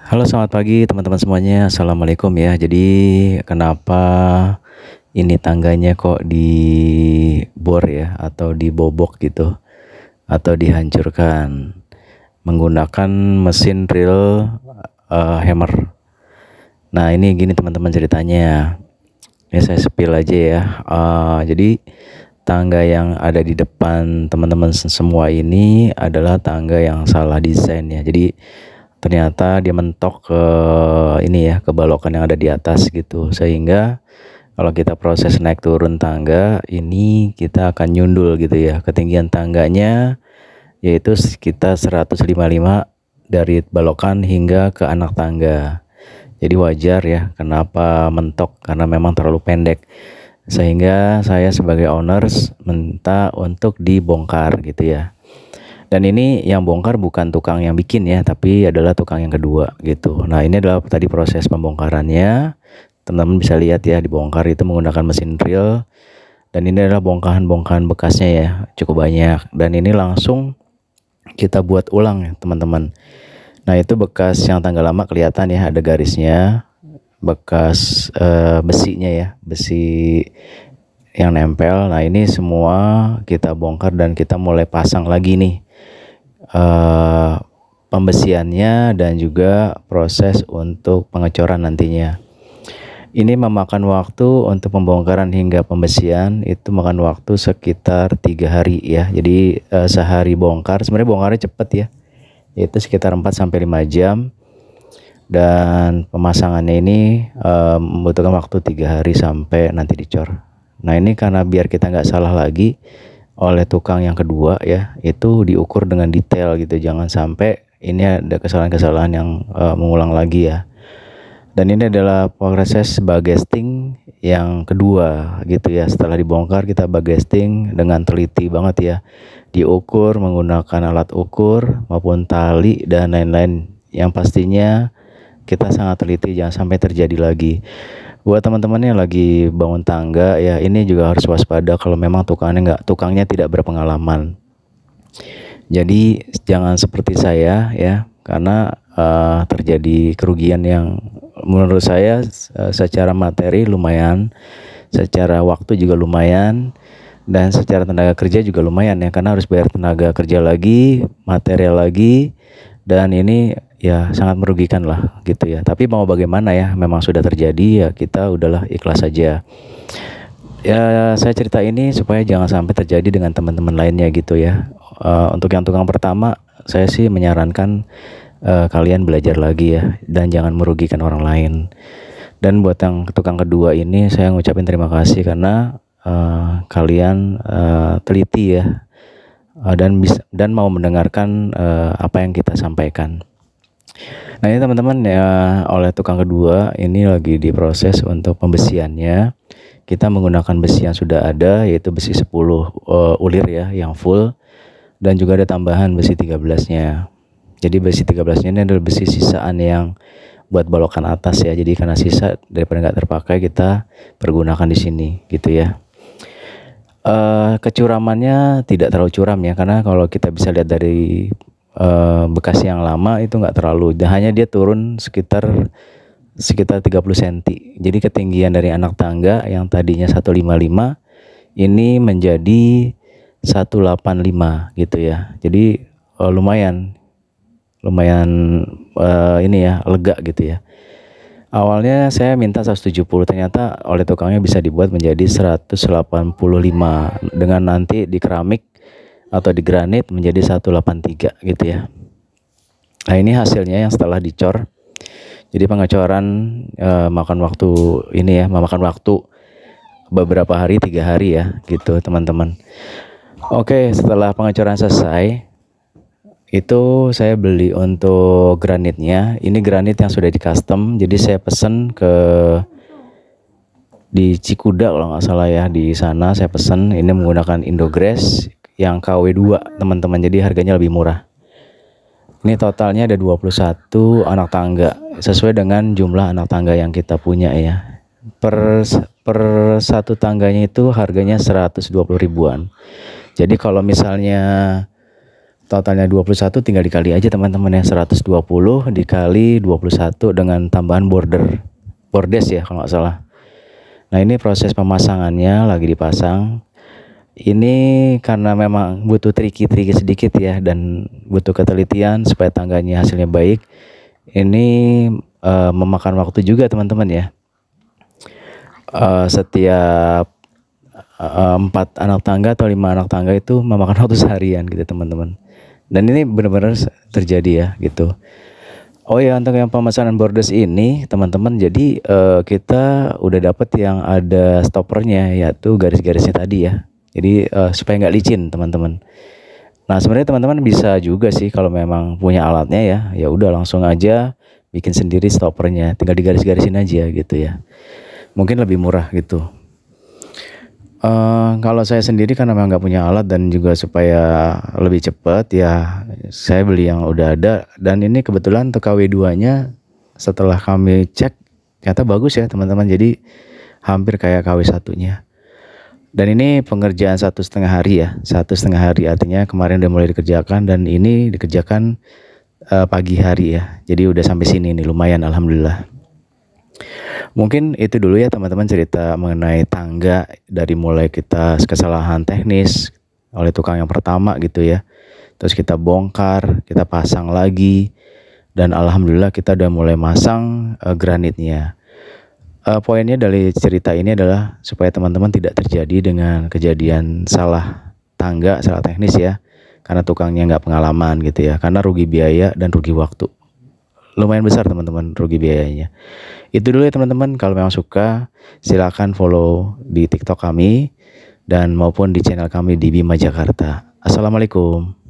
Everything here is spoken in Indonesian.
Halo, selamat pagi teman-teman semuanya. Assalamualaikum ya. Jadi kenapa ini tangganya kok dibor ya, atau dibobok gitu, atau dihancurkan menggunakan mesin drill hammer. Nah, ini gini teman-teman ceritanya. Ini saya spill aja ya. Jadi tangga yang ada di depan teman-teman semua ini adalah tangga yang salah desain ya. Jadi ternyata dia mentok ke ini ya, ke balokan yang ada di atas gitu, sehingga kalau kita proses naik turun tangga ini kita akan nyundul gitu ya. Ketinggian tangganya yaitu sekitar 155 dari balokan hingga ke anak tangga. Jadi wajar ya kenapa mentok, karena memang terlalu pendek, sehingga saya sebagai owners minta untuk dibongkar gitu ya. Dan ini yang bongkar bukan tukang yang bikin ya, tapi adalah tukang yang kedua gitu. Nah, ini adalah tadi proses pembongkarannya. Teman-teman bisa lihat ya, dibongkar itu menggunakan mesin drill. Dan ini adalah bongkahan-bongkahan bekasnya ya, cukup banyak. Dan ini langsung kita buat ulang ya teman-teman. Nah, itu bekas yang tangga lama kelihatan ya, ada garisnya. Bekas besinya ya, besi yang nempel. Nah, ini semua kita bongkar dan kita mulai pasang lagi nih pembesiannya dan juga proses untuk pengecoran nantinya. Ini memakan waktu untuk pembongkaran hingga pembesian, itu makan waktu sekitar 3 hari ya. Jadi sehari bongkar, sebenarnya bongkarnya cepet ya, yaitu sekitar 4-5 jam. Dan pemasangannya ini membutuhkan waktu 3 hari sampai nanti dicor. Nah, ini karena biar kita nggak salah lagi, oleh tukang yang kedua ya, itu diukur dengan detail gitu, jangan sampai ini ada kesalahan-kesalahan yang mengulang lagi ya. Dan ini adalah proses bagesting yang kedua gitu ya. Setelah dibongkar kita bagesting dengan teliti banget ya, diukur menggunakan alat ukur maupun tali dan lain-lain, yang pastinya kita sangat teliti jangan sampai terjadi lagi. Buat teman-teman yang lagi bangun tangga ya, ini juga harus waspada kalau memang tukangnya tidak berpengalaman. Jadi jangan seperti saya ya, karena terjadi kerugian yang menurut saya secara materi lumayan, secara waktu juga lumayan, dan secara tenaga kerja juga lumayan ya, karena harus bayar tenaga kerja lagi, material lagi, dan ini ya sangat merugikan lah gitu ya. Tapi mau bagaimana ya, memang sudah terjadi ya, kita udahlah ikhlas saja. Ya, saya cerita ini supaya jangan sampai terjadi dengan teman-teman lainnya gitu ya. Untuk yang tukang pertama, saya sih menyarankan kalian belajar lagi ya, dan jangan merugikan orang lain. Dan buat yang tukang kedua ini, saya ngucapin terima kasih karena kalian teliti ya, dan mau mendengarkan apa yang kita sampaikan. Nah, ini teman-teman ya, oleh tukang kedua ini lagi diproses untuk pembesiannya. Kita menggunakan besi yang sudah ada, yaitu besi 10 ulir ya, yang full, dan juga ada tambahan besi 13-nya. Jadi besi 13-nya ini adalah besi sisaan yang buat balokan atas ya. Jadi karena sisa daripada nggak terpakai, kita pergunakan di sini gitu ya. Kecuramannya tidak terlalu curam ya, karena kalau kita bisa lihat dari bekas yang lama itu nggak terlalu, hanya dia turun sekitar 30 cm. Jadi ketinggian dari anak tangga yang tadinya 155 ini menjadi 185 gitu ya. Jadi lumayan ini ya, lega gitu ya. Awalnya saya minta 170, ternyata oleh tukangnya bisa dibuat menjadi 185 dengan nanti di keramik atau di granit menjadi 183 gitu ya. Nah, ini hasilnya yang setelah dicor. Jadi pengecoran makan waktu ini ya, memakan waktu beberapa hari, 3 hari ya gitu teman-teman. Oke, setelah pengecoran selesai, itu saya beli untuk granitnya. Ini granit yang sudah di custom, jadi saya pesen di Cikuda kalau nggak salah ya, di sana saya pesen. Ini menggunakan Indogres yang KW2 teman-teman, jadi harganya lebih murah. Ini totalnya ada 21 anak tangga, sesuai dengan jumlah anak tangga yang kita punya ya. Per satu tangganya itu harganya 120 ribuan. Jadi kalau misalnya totalnya 21, tinggal dikali aja teman-teman ya. 120 dikali 21 dengan tambahan bordes ya kalau nggak salah. Nah ini proses pemasangannya lagi dipasang. Ini karena memang butuh triki sedikit ya, dan butuh ketelitian supaya tangganya hasilnya baik. Ini memakan waktu juga teman-teman ya. Setiap 4 anak tangga atau 5 anak tangga itu memakan waktu seharian gitu teman-teman. Dan ini benar-benar terjadi ya gitu. Oh ya, untuk yang pemesanan bordes ini teman-teman, jadi kita udah dapat yang ada stoppernya, yaitu garis-garisnya tadi ya. Jadi supaya nggak licin teman-teman. Nah sebenarnya teman-teman bisa juga sih kalau memang punya alatnya ya, ya udah langsung aja bikin sendiri stoppernya, tinggal digaris-garisin aja gitu ya. Mungkin lebih murah gitu. Kalau saya sendiri karena memang nggak punya alat dan juga supaya lebih cepat ya, saya beli yang udah ada. Dan ini kebetulan untuk KW2-nya setelah kami cek ternyata bagus ya teman-teman. Jadi hampir kayak KW1-nya. Dan ini pengerjaan 1,5 hari ya, 1,5 hari artinya kemarin udah mulai dikerjakan dan ini dikerjakan pagi hari ya. Jadi udah sampai sini nih, lumayan alhamdulillah. Mungkin itu dulu ya teman-teman cerita mengenai tangga, dari mulai kita kesalahan teknis oleh tukang yang pertama gitu ya. Terus kita bongkar, kita pasang lagi, dan alhamdulillah kita udah mulai masang granitnya. Poinnya dari cerita ini adalah supaya teman-teman tidak terjadi dengan kejadian salah tangga, salah teknis ya. Karena tukangnya nggak pengalaman gitu ya. Karena rugi biaya dan rugi waktu. Lumayan besar teman-teman rugi biayanya. Itu dulu ya teman-teman. Kalau memang suka silakan follow di TikTok kami dan maupun di channel kami di Bima Jakarta. Assalamualaikum.